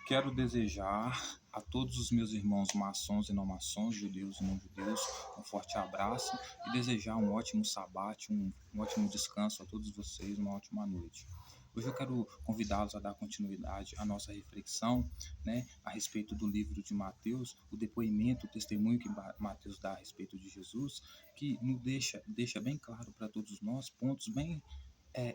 Quero desejar a todos os meus irmãos maçons e não maçons, judeus e não judeus, um forte abraço e desejar um ótimo sabate, um ótimo descanso a todos vocês, uma ótima noite. Hoje eu quero convidá-los a dar continuidade à nossa reflexão, né, a respeito do livro de Mateus, o depoimento, o testemunho que Mateus dá a respeito de Jesus, que nos deixa bem claro para todos nós pontos bem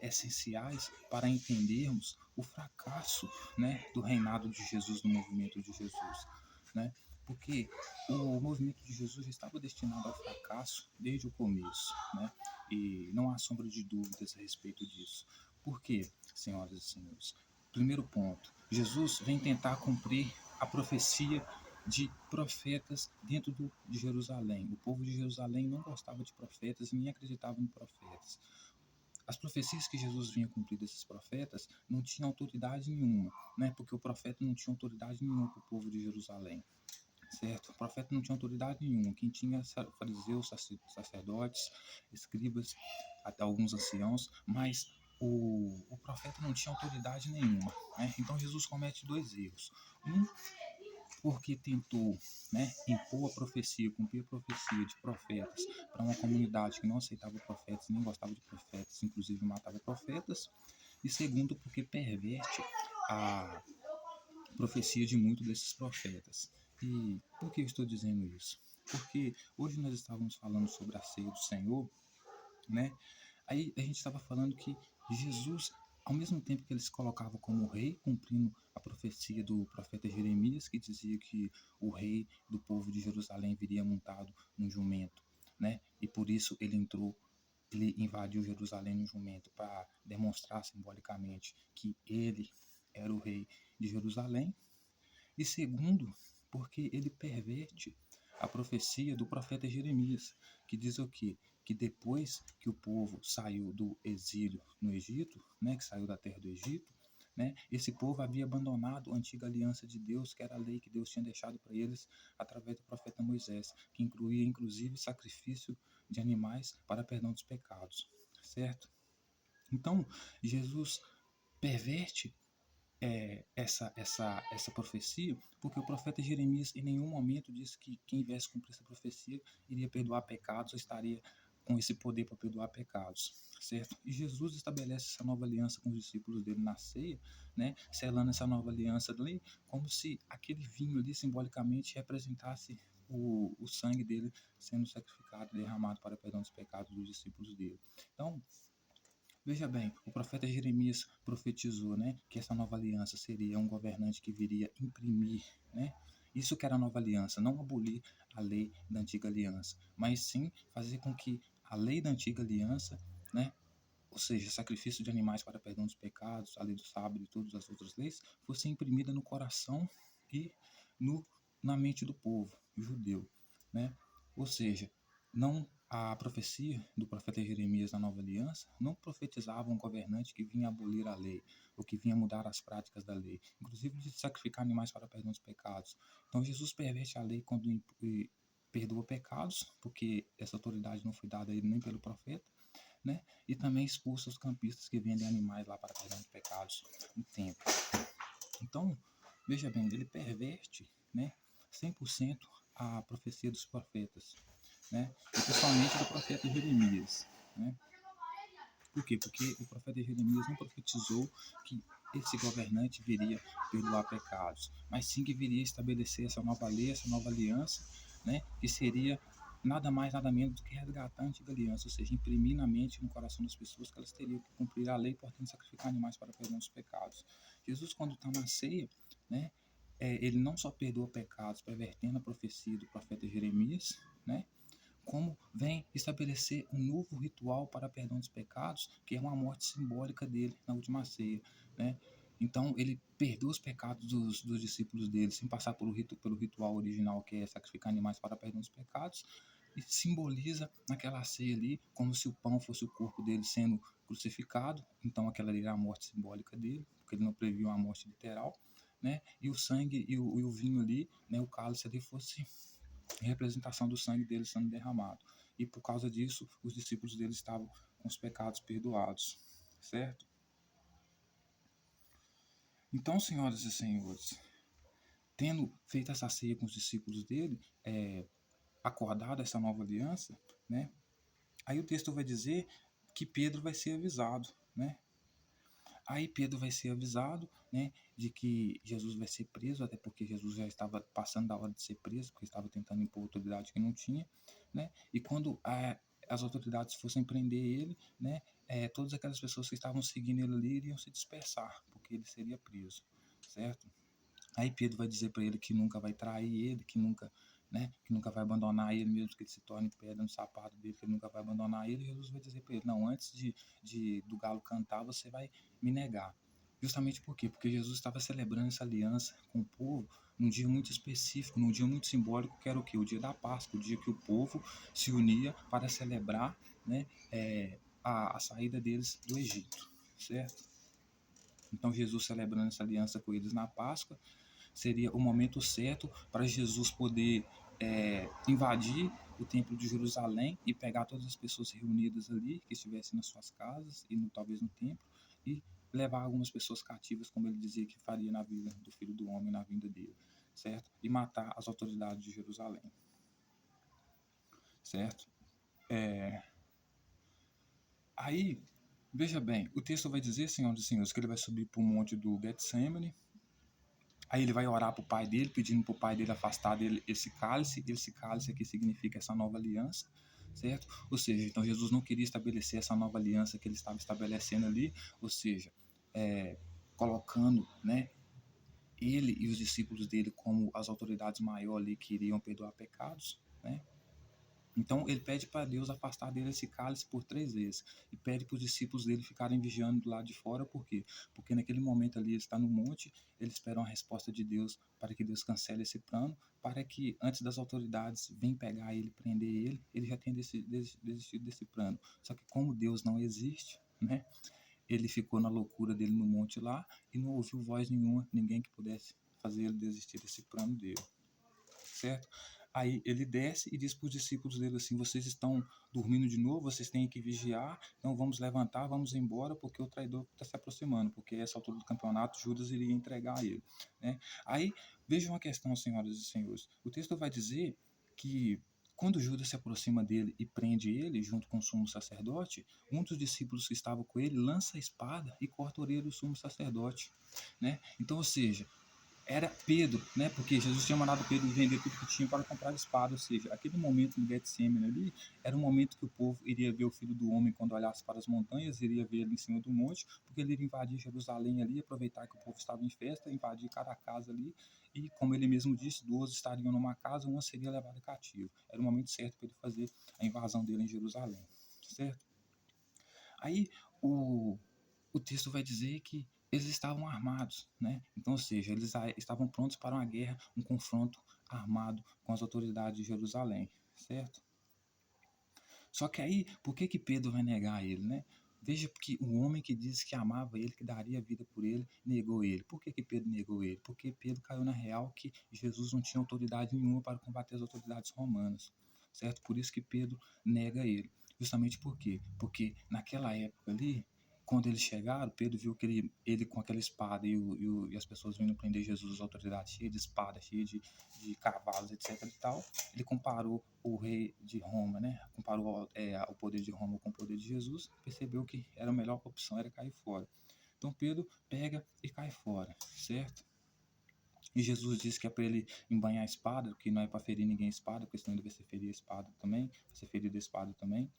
essenciais para entendermos o fracasso, né, do reinado de Jesus, do movimento de Jesus, né? Porque o movimento de Jesus já estava destinado ao fracasso desde o começo, né? E não há sombra de dúvidas a respeito disso. Por quê, senhoras e senhores? Primeiro ponto, Jesus vem tentar cumprir a profecia de profetas dentro de Jerusalém. O povo de Jerusalém não gostava de profetas e nem acreditava em profetas. As profecias que Jesus vinha cumprir desses profetas não tinham autoridade nenhuma, né? Porque o profeta não tinha autoridade nenhuma para o povo de Jerusalém, certo? O profeta não tinha autoridade nenhuma. Quem tinha fariseus, sacerdotes, escribas, até alguns anciãos, mas o profeta não tinha autoridade nenhuma, né? Então Jesus comete dois erros. Um, porque tentou, né, impor a profecia, cumprir a profecia de profetas para uma comunidade que não aceitava profetas, nem gostava de profetas, inclusive matava profetas. E segundo, porque perverte a profecia de muitos desses profetas. E por que eu estou dizendo isso? Porque hoje nós estávamos falando sobre a ceia do Senhor, né? Aí a gente estava falando que Jesus, ao mesmo tempo que ele se colocava como rei, cumprindo a profecia do profeta Jeremias, que dizia que o rei do povo de Jerusalém viria montado num jumento, né? E por isso ele invadiu Jerusalém no jumento para demonstrar simbolicamente que ele era o rei de Jerusalém. E segundo, porque ele perverte a profecia do profeta Jeremias, que diz o quê? Que depois que o povo saiu do exílio no Egito, né, que saiu da terra do Egito, né, esse povo havia abandonado a antiga aliança de Deus, que era a lei que Deus tinha deixado para eles através do profeta Moisés, que incluía inclusive sacrifício de animais para perdão dos pecados, certo? Então, Jesus perverte essa profecia, porque o profeta Jeremias em nenhum momento disse que quem viesse cumprir essa profecia iria perdoar pecados ou estaria com esse poder para perdoar pecados, certo? E Jesus estabelece essa nova aliança com os discípulos dele na ceia, né, selando essa nova aliança ali, como se aquele vinho ali simbolicamente representasse o sangue dele sendo sacrificado, derramado para perdão dos pecados dos discípulos dele. Então, veja bem, o profeta Jeremias profetizou, né, que essa nova aliança seria um governante que viria imprimir, né, isso que era a nova aliança, não abolir a lei da antiga aliança, mas sim fazer com que a lei da antiga aliança, né, ou seja, sacrifício de animais para perdão dos pecados, a lei do sábado e todas as outras leis, fosse imprimida no coração e no, na mente do povo judeu, né? Ou seja, não a profecia do profeta Jeremias na Nova Aliança não profetizava um governante que vinha abolir a lei, ou que vinha mudar as práticas da lei, inclusive de sacrificar animais para perdão dos pecados. Então Jesus perverte a lei quando perdoa pecados, porque essa autoridade não foi dada a ele nem pelo profeta, né? E também expulsa os campistas que vendem animais lá para perdão de pecados no templo. Então, veja bem, ele perverte, né, 100% a profecia dos profetas, né? E principalmente do profeta Jeremias, né? Por quê? Porque o profeta Jeremias não profetizou que esse governante viria perdoar pecados, mas sim que viria estabelecer essa nova lei, essa nova aliança, né, que seria nada mais, nada menos do que resgatar a antiga aliança, ou seja, imprimir na mente e no coração das pessoas que elas teriam que cumprir a lei, portanto, sacrificar animais para perdão dos pecados. Jesus, quando está na ceia, né, ele não só perdoa pecados, pervertendo a profecia do profeta Jeremias, né, como vem estabelecer um novo ritual para perdão dos pecados, que é uma morte simbólica dele na última ceia, né? Então ele perdoa os pecados dos discípulos dele, sem passar pelo ritual original, que é sacrificar animais para perdão dos pecados, e simboliza naquela ceia ali como se o pão fosse o corpo dele sendo crucificado, então aquela ali era a morte simbólica dele, porque ele não previu uma morte literal, né? E o sangue e o vinho ali, né, o cálice ali fosse representação do sangue dele sendo derramado. E por causa disso, os discípulos dele estavam com os pecados perdoados, certo? Então, senhoras e senhores, tendo feito essa ceia com os discípulos dele, acordado essa nova aliança, né? Aí o texto vai dizer que Pedro vai ser avisado, né? Aí Pedro vai ser avisado, né, de que Jesus vai ser preso, até porque Jesus já estava passando da hora de ser preso, porque estava tentando impor autoridade que não tinha, né? E quando as autoridades fossem prender ele, né, todas aquelas pessoas que estavam seguindo ele ali iriam se dispersar, porque ele seria preso, certo? Aí Pedro vai dizer para ele que nunca vai trair ele, que nunca, né, que nunca vai abandonar ele, mesmo que ele se torne pedra no sapato dele, que ele nunca vai abandonar ele. E Jesus vai dizer para ele: não, antes do galo cantar, você vai me negar. Justamente por quê? Porque Jesus estava celebrando essa aliança com o povo num dia muito específico, num dia muito simbólico, que era o quê? O dia da Páscoa, o dia que o povo se unia para celebrar, né, a saída deles do Egito, certo? Então Jesus celebrando essa aliança com eles na Páscoa, seria o momento certo para Jesus poder invadir o templo de Jerusalém e pegar todas as pessoas reunidas ali, que estivessem nas suas casas e talvez no templo, e levar algumas pessoas cativas, como ele dizia que faria na vida do Filho do Homem, na vinda dele, certo? E matar as autoridades de Jerusalém, certo? Aí, veja bem, o texto vai dizer, senhoras e senhores, que ele vai subir para o monte do Getsemane. Aí ele vai orar para o pai dele, pedindo para o pai dele afastar dele esse cálice aqui significa essa nova aliança, certo? Ou seja, então Jesus não queria estabelecer essa nova aliança que ele estava estabelecendo ali, ou seja, colocando, né, ele e os discípulos dele como as autoridades maiores ali que iriam perdoar pecados, né? Então ele pede para Deus afastar dele esse cálice por 3 vezes e pede para os discípulos dele ficarem vigiando do lado de fora, por quê? Porque naquele momento ali ele está no monte, ele espera uma resposta de Deus para que Deus cancele esse plano, para que antes das autoridades virem pegar ele, prender ele já tenha desistido desse plano. Só que como Deus não existe, né? Ele ficou na loucura dele no monte lá e não ouviu voz nenhuma, ninguém que pudesse fazer ele desistir desse plano dele, certo? Aí ele desce e diz para os discípulos dele assim: vocês estão dormindo de novo, vocês têm que vigiar, então vamos levantar, vamos embora, porque o traidor está se aproximando, porque essa altura do campeonato Judas iria entregar ele, né? Aí veja uma questão, senhoras e senhores: o texto vai dizer que quando Judas se aproxima dele e prende ele, junto com o sumo sacerdote, um dos discípulos que estava com ele lança a espada e corta a orelha do sumo sacerdote, né? Então, ou seja, era Pedro, né? Porque Jesus tinha mandado Pedro vender tudo que tinha para comprar espada, ou seja, aquele momento no Getsemane ali era o momento que o povo iria ver o Filho do Homem quando olhasse para as montanhas, iria ver ele em cima do monte, porque ele iria invadir Jerusalém ali, aproveitar que o povo estava em festa, invadir cada casa ali, e como ele mesmo disse, 2 estariam numa casa, uma seria levada cativo. Era o momento certo para ele fazer a invasão dele em Jerusalém, certo? Aí o texto vai dizer que eles estavam armados, né? Então, ou seja, eles estavam prontos para uma guerra, um confronto armado com as autoridades de Jerusalém, certo? Só que aí, por que Pedro vai negar ele, né? Veja que o homem que disse que amava ele, que daria a vida por ele, negou ele. Por que Pedro negou ele? Porque Pedro caiu na real que Jesus não tinha autoridade nenhuma para combater as autoridades romanas, certo? Por isso que Pedro nega ele. Justamente por quê? Porque naquela época ali, quando eles chegaram, Pedro viu que ele com aquela espada e as pessoas vindo prender Jesus, as autoridades cheias de espada, cheias de cavalos, etc e tal, ele comparou o rei de Roma, né? Comparou o poder de Roma com o poder de Jesus, percebeu que era a melhor opção, era cair fora. Então Pedro pega e cai fora, certo? E Jesus disse que é para ele embanhar a espada, que não é para ferir ninguém a espada, porque senão ele vai ser ferido a espada também, vai ser ferido a espada também.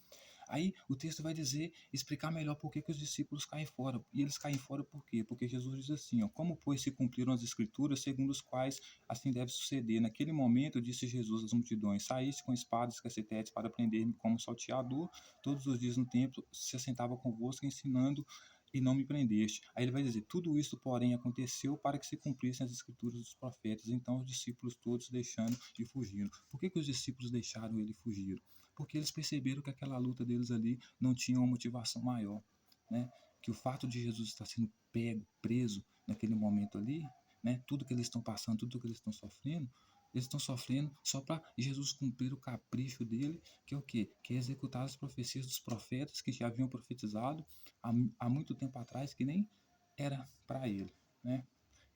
Aí o texto vai dizer, explicar melhor por que os discípulos caem fora. E eles caem fora por quê? Porque Jesus diz assim, ó, como pois se cumpriram as escrituras, segundo os quais assim deve suceder. Naquele momento disse Jesus às multidões, saíste com espadas e cacetetes para prender-me como salteador. Todos os dias no templo se assentava convosco ensinando e não me prendeste. Aí ele vai dizer, tudo isso, porém, aconteceu para que se cumprissem as escrituras dos profetas. Então os discípulos todos deixando e fugiram. Por que os discípulos deixaram ele fugir? Porque eles perceberam que aquela luta deles ali não tinha uma motivação maior, né? Que o fato de Jesus estar sendo pego, preso naquele momento ali, né? Tudo que eles estão passando, tudo que eles estão sofrendo só para Jesus cumprir o capricho dele, que é o quê? Que é executar as profecias dos profetas que já haviam profetizado há muito tempo atrás, que nem era para ele, né?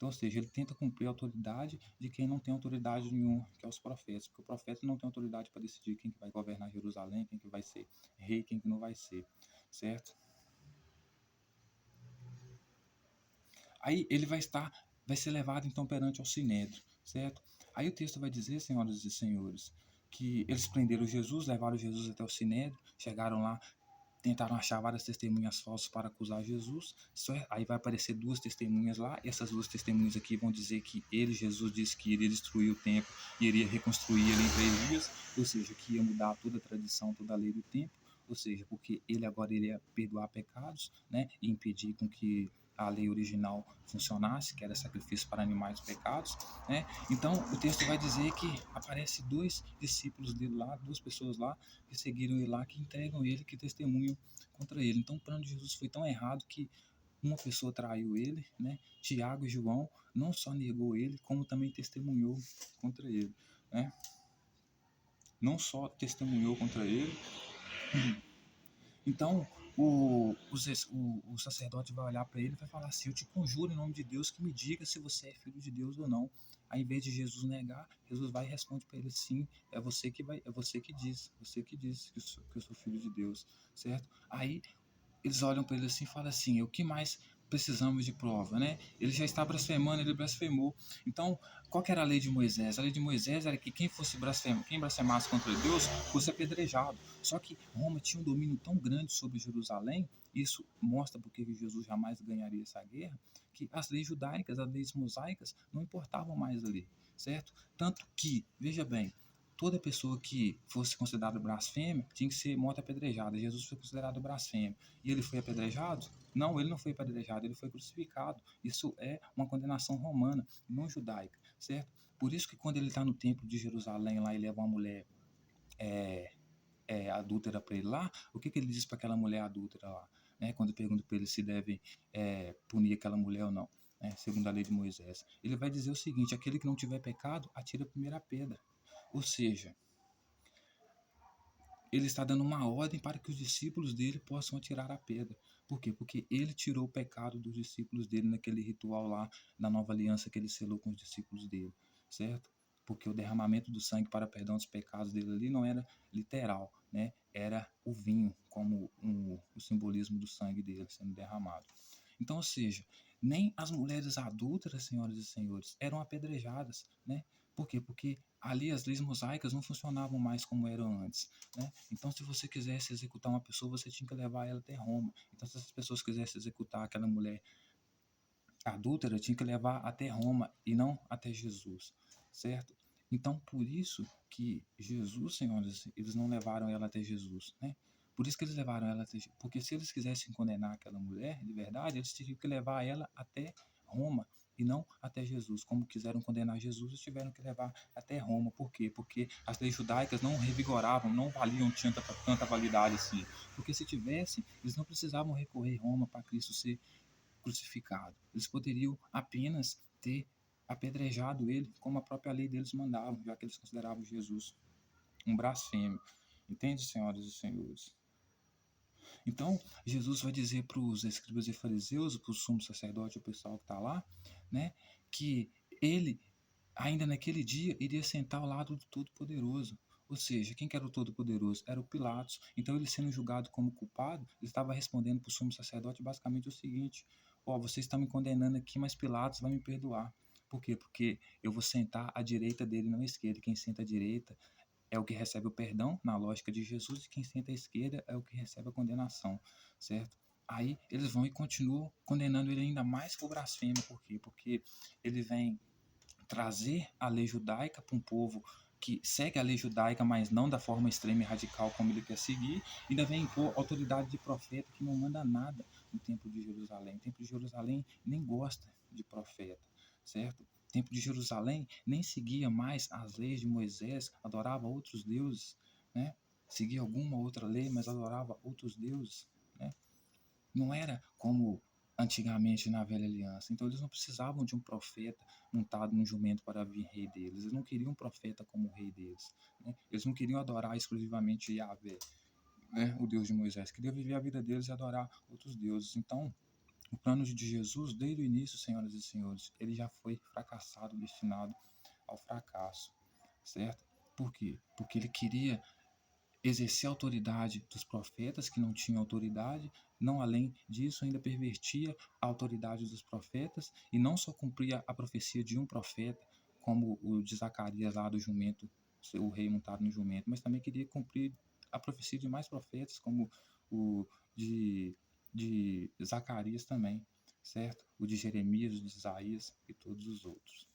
Então, ou seja, ele tenta cumprir a autoridade de quem não tem autoridade nenhuma, que é os profetas, porque o profeta não tem autoridade para decidir quem que vai governar Jerusalém, quem que vai ser rei, quem que não vai ser, certo? Aí ele vai ser levado então perante ao sinédrio, certo? Aí o texto vai dizer, senhoras e senhores, que eles prenderam Jesus, levaram Jesus até o sinédrio, chegaram lá, tentaram achar várias testemunhas falsas para acusar Jesus. Aí vai aparecer duas testemunhas lá, e essas duas testemunhas aqui vão dizer que ele, Jesus, disse que iria destruir o templo e iria reconstruir ele em 3 dias, ou seja, que ia mudar toda a tradição, toda a lei do templo, ou seja, porque ele agora iria perdoar pecados, né, e impedir com que a lei original funcionasse, que era sacrifício para animais pecados, né? Então o texto vai dizer que aparece dois discípulos dele lá, duas pessoas lá que seguiram ele lá, que entregam ele, que testemunham contra ele. Então o plano de Jesus foi tão errado que uma pessoa traiu ele, né? Tiago e João não só negou ele, como também testemunhou contra ele, né? Não só testemunhou contra ele. Então o sacerdote vai olhar para ele e vai falar assim: eu te conjuro em nome de Deus que me diga se você é filho de Deus ou não. Aí, em vez de Jesus negar, Jesus vai e responde para ele: sim, é você que diz que eu sou filho de Deus, certo? Aí eles olham para ele assim e falam assim: o que mais precisamos de prova, né? Ele já está blasfemando, ele blasfemou. Então, qual que era a lei de Moisés? A lei de Moisés era que quem blasfemasse contra Deus fosse apedrejado. Só que Roma tinha um domínio tão grande sobre Jerusalém, isso mostra porque Jesus jamais ganharia essa guerra, que as leis judaicas, as leis mosaicas, não importavam mais ali, certo? Tanto que, veja bem, toda pessoa que fosse considerada blasfêmia tinha que ser morta apedrejada. Jesus foi considerado blasfêmio. E ele foi apedrejado? Não, ele não foi apedrejado, ele foi crucificado. Isso é uma condenação romana, não judaica, certo? Por isso que quando ele está no templo de Jerusalém, lá ele leva uma mulher adúltera para ele lá, o que ele diz para aquela mulher adúltera lá? Né? Quando pergunta para ele se devem punir aquela mulher ou não, né? Segundo a lei de Moisés. Ele vai dizer o seguinte: aquele que não tiver pecado, atira a primeira pedra. Ou seja, ele está dando uma ordem para que os discípulos dele possam atirar a pedra. Por quê? Porque ele tirou o pecado dos discípulos dele naquele ritual lá, na nova aliança que ele selou com os discípulos dele, certo? Porque o derramamento do sangue para perdão dos pecados dele ali não era literal, né? Era o vinho, como o simbolismo do sangue dele sendo derramado. Então, ou seja, nem as mulheres adúlteras, senhoras e senhores, eram apedrejadas, né? Por quê? Porque ali as leis mosaicas não funcionavam mais como eram antes, né? Então, se você quisesse executar uma pessoa, você tinha que levar ela até Roma. Então, se as pessoas quisessem executar aquela mulher adúltera, tinha que levar até Roma e não até Jesus, certo? Então, por isso que Jesus, senhores, eles não levaram ela até Jesus, né? Por isso que eles levaram ela até Jesus. Porque se eles quisessem condenar aquela mulher, de verdade, eles teriam que levar ela até Roma e não até Jesus. Como quiseram condenar Jesus, eles tiveram que levar até Roma. Por quê? Porque as leis judaicas não revigoravam, não valiam tanta validade assim. Porque se tivessem, eles não precisavam recorrer a Roma para Cristo ser crucificado. Eles poderiam apenas ter apedrejado ele, como a própria lei deles mandava, já que eles consideravam Jesus um blasfêmio. Entende, senhoras e senhores? Então, Jesus vai dizer para os escribas e fariseus, para o sumo sacerdote, o pessoal que está lá, né, que ele, ainda naquele dia, iria sentar ao lado do Todo-Poderoso. Ou seja, quem que era o Todo-Poderoso? Era o Pilatos. Então, ele sendo julgado como culpado, ele estava respondendo para o sumo sacerdote basicamente o seguinte: ó, vocês estão me condenando aqui, mas Pilatos vai me perdoar. Por quê? Porque eu vou sentar à direita dele, não à esquerda. Quem senta à direita é o que recebe o perdão, na lógica de Jesus, e quem senta à esquerda é o que recebe a condenação, certo? Aí eles vão e continuam condenando ele ainda mais por blasfêmia. Por quê? Porque ele vem trazer a lei judaica para um povo que segue a lei judaica, mas não da forma extrema e radical como ele quer seguir, e ainda vem impor autoridade de profeta que não manda nada no Templo de Jerusalém. O Templo de Jerusalém nem gosta de profeta, certo? O Templo de Jerusalém nem seguia mais as leis de Moisés, adorava outros deuses, né? Seguia alguma outra lei, mas adorava outros deuses, né? Não era como antigamente na velha aliança. Então eles não precisavam de um profeta montado num jumento para vir rei deles. Eles não queriam um profeta como rei deles, né? Eles não queriam adorar exclusivamente Yahvé, né, o Deus de Moisés. Queriam viver a vida deles e adorar outros deuses. Então O plano de Jesus, desde o início, senhoras e senhores, ele já foi fracassado, destinado ao fracasso, certo? Por quê? Porque ele queria exercer a autoridade dos profetas que não tinham autoridade, não além disso ainda pervertia a autoridade dos profetas e não só cumpria a profecia de um profeta, como o de Zacarias lá do jumento, o rei montado no jumento, mas também queria cumprir a profecia de mais profetas, como o de Zacarias também, certo? O de Jeremias, o de Isaías e todos os outros.